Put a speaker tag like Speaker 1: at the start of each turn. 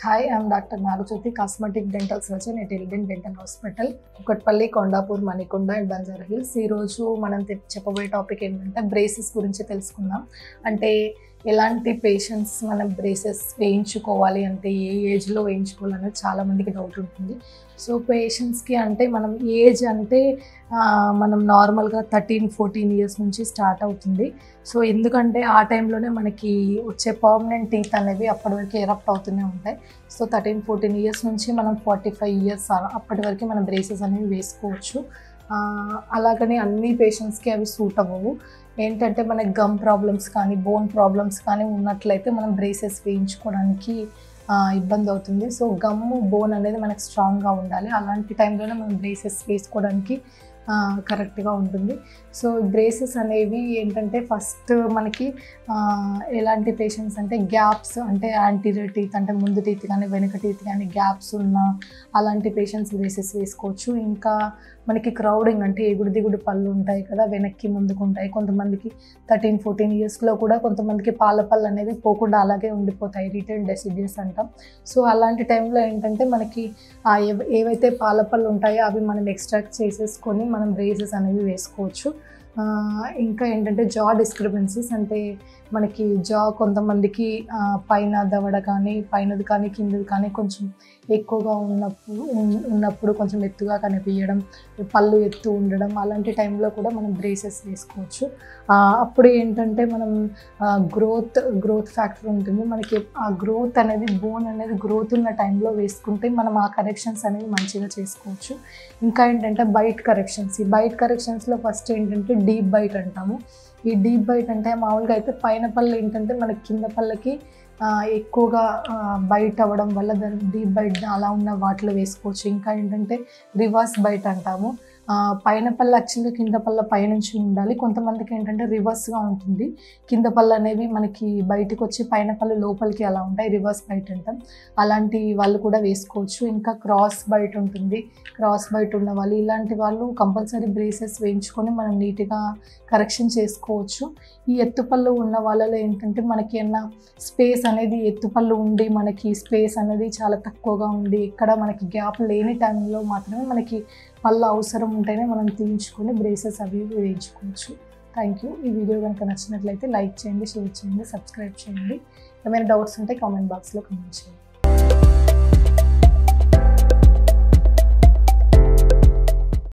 Speaker 1: Hi, I am Dr. Nagajyoti, cosmetic dental surgeon at Elegant Dental Hospital, Kukatpalli, Kondapur, Manikonda and Banjara Hills. ఈ రోజు మనం చెప్పబోయే topic ఏంటంటే braces గురించి తెలుసుకుందాం. అంటే ఎలాంటి పేషెంట్స్ మనం బ్రేసెస్ వేయించుకోవాలి అంటే ఏ ఏజ్లో వేయించుకోవాలనేది చాలా మందికి డౌట్ ఉంటుంది. సో పేషెంట్స్కి అంటే మనం ఏజ్ అంటే మనం నార్మల్గా 13-14 ఇయర్స్ నుంచి స్టార్ట్ అవుతుంది. సో ఎందుకంటే ఆ టైంలోనే మనకి వచ్చే పర్మనెంట్ టీత్ అనేవి అప్పటి వరకు ఎరప్ట్ అవుతూనే ఉంటాయి. సో 13-14 ఇయర్స్ నుంచి మనం 45 ఇయర్స్ అప్పటి వరకు మనం బ్రేసెస్ అనేవి వేసుకోవచ్చు. అలాగని అన్ని పేషెంట్స్కి అవి సూట్ అవ్వవు. ఏంటంటే మనకి గమ్ ప్రాబ్లమ్స్ కానీ బోన్ ప్రాబ్లమ్స్ కానీ ఉన్నట్లయితే మనం బ్రేసెస్ వేయించుకోవడానికి ఇబ్బంది అవుతుంది. సో గమ్ము బోన్ అనేది మనకు స్ట్రాంగ్గా ఉండాలి. అలాంటి టైంలోనే మనం బ్రేసెస్ వేసుకోవడానికి కరెక్ట్గా ఉంటుంది. సో బ్రేసెస్ అనేవి ఏంటంటే ఫస్ట్ మనకి ఎలాంటి పేషెంట్స్ అంటే గ్యాప్స్ అంటే యాంటీరియర్ టీత్ అంటే ముందు టీత్ కానీ వెనక టీత్ కానీ గ్యాప్స్ ఉన్న అలాంటి పేషెంట్స్ బ్రేసెస్ వేసుకోవచ్చు. ఇంకా మనకి క్రౌడింగ్ అంటే ఎగుడు దిగుడు పళ్ళు ఉంటాయి కదా, వెనక్కి ముందుకు ఉంటాయి. కొంతమందికి 13-14 ఇయర్స్లో కూడా కొంతమందికి పాల పళ్ళు అనేవి పోకుండా అలాగే ఉండిపోతాయి, రిటైల్ డెసిడ్యూస్ అంటాం. సో అలాంటి టైంలో ఏంటంటే మనకి ఏవైతే పాల పళ్ళు ఉంటాయో అవి మనం ఎక్స్ట్రాక్ట్ చేసేసుకొని మనం బ్రేసెస్ అనేవి వేసుకోవచ్చు. ఇంకా ఏంటంటే జా డిస్క్రిపెన్సీస్ అంటే మనకి జా కొంతమందికి పైన దవడ కానీ పైనది కానీ కిందది కానీ కొంచెం ఎక్కువగా ఉన్నప్పుడు కొంచెం ఎత్తుగా కనిపించడం, పళ్ళు ఎత్తు ఉండడం, అలాంటి టైంలో కూడా మనం బ్రేసెస్ వేసుకోవచ్చు. అప్పుడు ఏంటంటే మనం గ్రోత్ ఫ్యాక్టర్ ఉంటుంది. మనకి ఆ గ్రోత్ అనేది బోన్ అనేది గ్రోత్ ఉన్న టైంలో వేసుకుంటే మనం ఆ కరెక్షన్స్ అనేవి మంచిగా చేసుకోవచ్చు. ఇంకా ఏంటంటే బైట్ కరెక్షన్స్. ఈ బైట్ కరెక్షన్స్లో ఫస్ట్ ఏంటంటే డీప్ బైట్ అంటాము. ఈ డీప్ బైట్ అంటే మామూలుగా అయితే పైన పళ్ళు ఏంటంటే మనకి కింద పళ్ళకి ఎక్కువగా బైట్ అవ్వడం వల్ల దాని డీప్ బైట్ అలా ఉన్న వాటిలో వేసుకోవచ్చు. ఇంకా ఏంటంటే రివర్స్ బైట్ అంటాము. పైన పళ్ళు యాక్చువల్గా కింద పళ్ళ పైనుంచి ఉండాలి. కొంతమందికి ఏంటంటే రివర్స్గా ఉంటుంది. కింద పళ్ళు అనేవి మనకి బయటకు వచ్చి పైన పళ్ళు లోపలికి అలా ఉంటాయి, రివర్స్ బైట్ అంటాం. అలాంటి వాళ్ళు కూడా వేసుకోవచ్చు. ఇంకా క్రాస్ బైట్ ఉంటుంది. క్రాస్ బైట్ ఉన్న వాళ్ళు ఇలాంటి వాళ్ళు కంపల్సరీ బ్రేసెస్ వేయించుకొని మనం నీట్గా కరెక్షన్ చేసుకోవచ్చు. ఈ ఎత్తుపళ్ళు ఉన్న వాళ్ళలో ఏంటంటే మనకి ఏమన్నా స్పేస్ అనేది ఎత్తుపళ్ళు ఉండి మనకి స్పేస్ అనేది చాలా తక్కువగా ఉండి ఇక్కడ మనకి గ్యాప్ లేని టైంలో మాత్రమే మనకి పళ్ళు అవసరం ఉంటేనే మనం తీయించుకొని బ్రేసెస్ అవి వేయించుకోవచ్చు. Thank you. ఈ వీడియో కనుక నచ్చినట్లయితే లైక్ చేయండి, షేర్ చేయండి, సబ్స్క్రైబ్ చేయండి. ఏమైనా డౌట్స్ ఉంటే కామెంట్ బాక్స్లో కామెంట్ చేయండి.